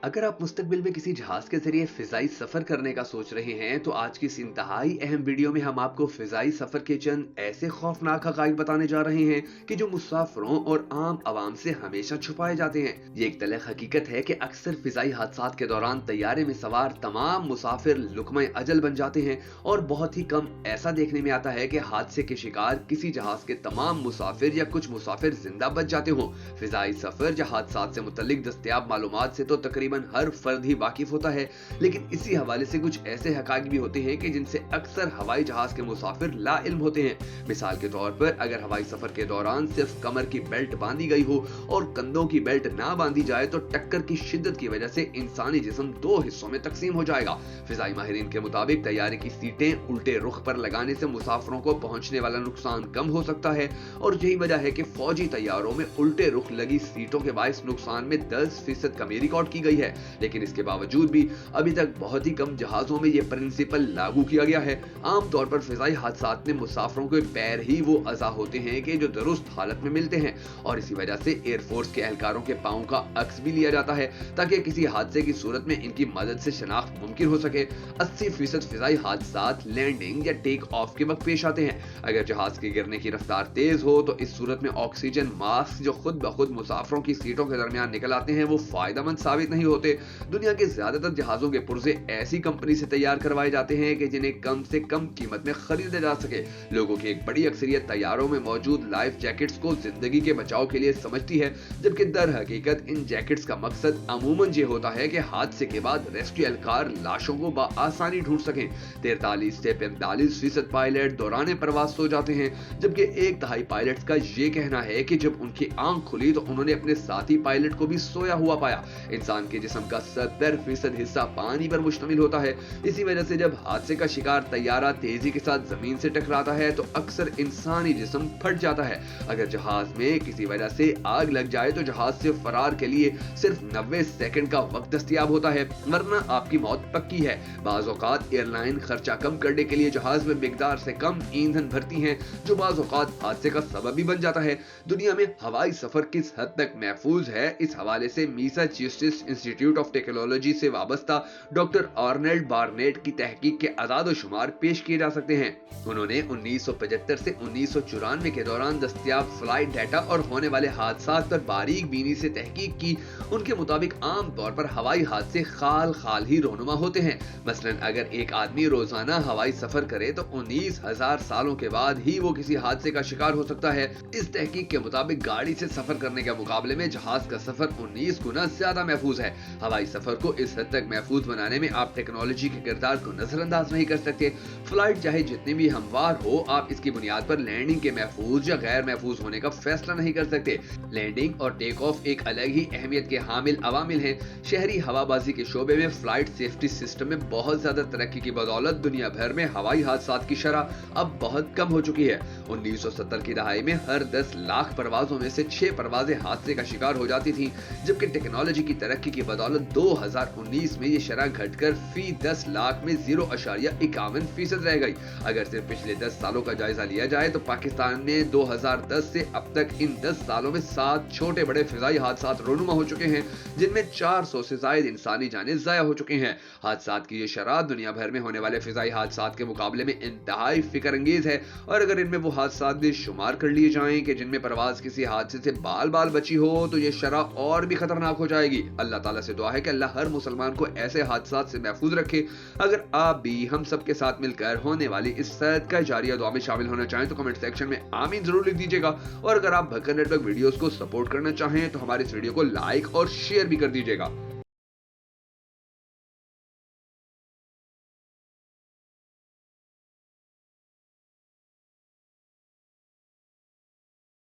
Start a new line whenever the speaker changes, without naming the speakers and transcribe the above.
अगर आप मुस्तकबिल में किसी जहाज के जरिए फिजाई सफर करने का सोच रहे हैं तो आज की इस इंतहाई अहम वीडियो में हम आपको फिजाई सफर के चंद ऐसे खौफनाक हकाइक बताने जा रहे हैं कि जो मुसाफिरों और आम आवाम से हमेशा छुपाए जाते हैं। ये एक तल्ख हकीकत है कि अक्सर फिजाई हादसात के दौरान तैयारे में सवार तमाम मुसाफिर लुकमा अजल बन जाते हैं और बहुत ही कम ऐसा देखने में आता है कि हादसे के शिकार किसी जहाज के तमाम मुसाफिर या कुछ मुसाफिर जिंदा बच जाते हों। फिजाई सफर या हादसात से मुतल्लिक दस्तयाब मालूमात से तो तकरीबन हर फर्द ही वाकिफ होता है, लेकिन इसी हवाले से कुछ ऐसे हकाइक भी होते हैं कि जिनसे अक्सर हवाई जहाज के मुसाफिर ला इल्म होते हैं। मिसाल के तौर पर अगर हवाई सफर के दौरान सिर्फ कमर की बेल्ट बांधी गई हो और कंधों की बेल्ट ना बांधी जाए तो टक्कर की शिद्दत की वजह से इंसानी जिस्म दो हिस्सों में तकसीम हो जाएगा। फिजाई माहिरीन के मुताबिक तैयारे की सीटें उल्टे रुख पर लगाने से मुसाफिरों को पहुंचने वाला नुकसान कम हो सकता है और यही वजह है कि फौजी तैयारों में उल्टे रुख लगी सीटों के बाइस नुकसान में 10% कमी रिकॉर्ड की गई है, लेकिन इसके बावजूद भी अभी तक बहुत ही कम जहाजों में यह प्रिंसिपल लागू किया गया है। आमतौर पर फिजाई हादसात में मुसाफिरों के पैर ही वो अज़ा होते हैं कि जो दुरुस्त हालत में मिलते हैं और इसी वजह से एयरफोर्स के एहलकारों के पांव का अक्स भी लिया जाता है ताकि किसी हादसे की सूरत में इनकी मदद से शनाख्त मुमकिन हो सके। 80% फिजाई हादसात लैंडिंग या टेक ऑफ के वक्त पेश आते हैं। अगर जहाज के गिरने की रफ्तार तेज हो तो इस सूरत में ऑक्सीजन मास्क जो खुद ब खुद मुसाफिरों की सीटों के दरमियान निकल आते हैं वो फायदेमंद साबित नहीं होते। दुनिया के ज्यादातर जहाजों के पुर्जे ऐसी कंपनी से तैयार करवाए जाते हैं कि जिन्हें कम से कम कीमत में खरीदा जा सके। लोगों की एक बड़ी अक्सरियत तैयारों में मौजूद लाइफ जैकेट्स को जिंदगी के बचाव के लिए समझती है, जबकि दर हकीकत इन जैकेट्स का मकसद अमूमन ये होता है कि हादसे के बाद रेस्क्यू एहलकार लाशों को आसानी ढूंढ सकें। 43 से 45% पायलट दौरान परवाज सो जाते हैं, जबकि 1/3 पायलट्स का ये कहना है कि जब उनकी आंख खुली तो उन्होंने अपने साथी पायलट को भी सोया हुआ पाया। इंसान के जिस्म का 70% हिस्सा पानी पर मुश्तमिल होता है। इसी वजह से जब हादसे का शिकार तैयारा तेजी के साथ जमीन से टकराता है तो अक्सर इंसानी जिस्म फट जाता है। अगर जहाज में किसी वजह से आग लग जाए तो जहाज से फरार के लिए सिर्फ 90 सेकंड का वक्त दस्तयाब होता है, वरना आपकी मौत पक्की है। बाज़ औक़ात एयरलाइन खर्चा कम करने के लिए जहाज में मिकदार से कम ईंधन भरती हैं, जो बाज़ औक़ात हादसे का सबब भी बन जाता है। दुनिया में हवाई सफर किस हद तक महफूज है, इस हवाले से मैसाचुसेट्स इंस्टीट्यूट ऑफ टेक्नोलॉजी से वाबस्ता डॉक्टर आर्नल्ड बार्नेट की तहकीक के अदाद शुमार पेश किए जा सकते हैं। उन्होंने 1975 से 1994 के दौरान दस्तयाब फ्लाइट डाटा और होने वाले हादसात पर बारीक बीनी से तहकीक की। उनके मुताबिक आम तौर पर हवाई हादसे खाल खाल ही रोनुमा होते हैं। मसलन अगर एक आदमी रोजाना हवाई सफर करे तो 19,000 सालों के बाद ही वो किसी हादसे का शिकार हो सकता है। इस तहकीक के मुताबिक गाड़ी से सफर करने के मुकाबले में जहाज का सफर 19 गुना ज्यादा महफूज है। हवाई सफर को इस हद तक महफूज बनाने में आप टेक्नोलॉजी के किरदार को नजरअंदाज नहीं कर सकते। फ्लाइट चाहे जितनी भी हमवार हो, आप इसकी बुनियाद पर लैंडिंग के महफूज या गैर महफूज होने का फैसला नहीं कर सकते। लैंडिंग और टेक ऑफ एक अलग ही अहमियत के हामिल अवामिल हैं। शहरी हवाबाजी के शोबे में फ्लाइट सेफ्टी सिस्टम में बहुत ज्यादा तरक्की की बदौलत दुनिया भर में हवाई हादसात की शरह अब बहुत कम हो चुकी है। 1970 की दहाई में हर 10 लाख परवाजों में से 6 परवाजें हादसे का शिकार हो जाती थीं, जबकि टेक्नोलॉजी की तरक्की की बदौलत 2019 में ये शरह घटकर फी 10 लाख में 0.51% रह गई। अगर सिर्फ पिछले 10 सालों का जायजा लिया जाए तो पाकिस्तान में 2010 से अब तक इन 10 सालों में 7 छोटे बड़े फिजाई हादसात रोनुमा हो चुके हैं, जिनमें 400 से ज्यादा इंसानी जानें ज़ाया हो चुकी हैं। हादसात की ये शरह दुनिया भर में होने वाले फिजाई हादसात के मुकाबले में इंतहाई फिक्र अंगेज है, और अगर इनमें वो हादसात भी शुमार कर लिए जाएं कि जिनमें परवाज किसी हादसे से बाल बाल बची हो तो ये शरह और भी खतरनाक हो जाएगी। अल्लाह ताला से दुआ है कि अल्लाह हर मुसलमान को ऐसे हादसात से महफूज रखे। अगर आप भी हम सब के साथ मिलकर होने वाली इस सदका जारिया दुआ में शामिल होना चाहें तो कमेंट सेक्शन में आमीन जरूर लिख दीजिएगा, और अगर आप भक्कर नेटवर्क वीडियोस को सपोर्ट करना चाहें तो हमारे इस वीडियो को लाइक और शेयर भी कर दीजिएगा।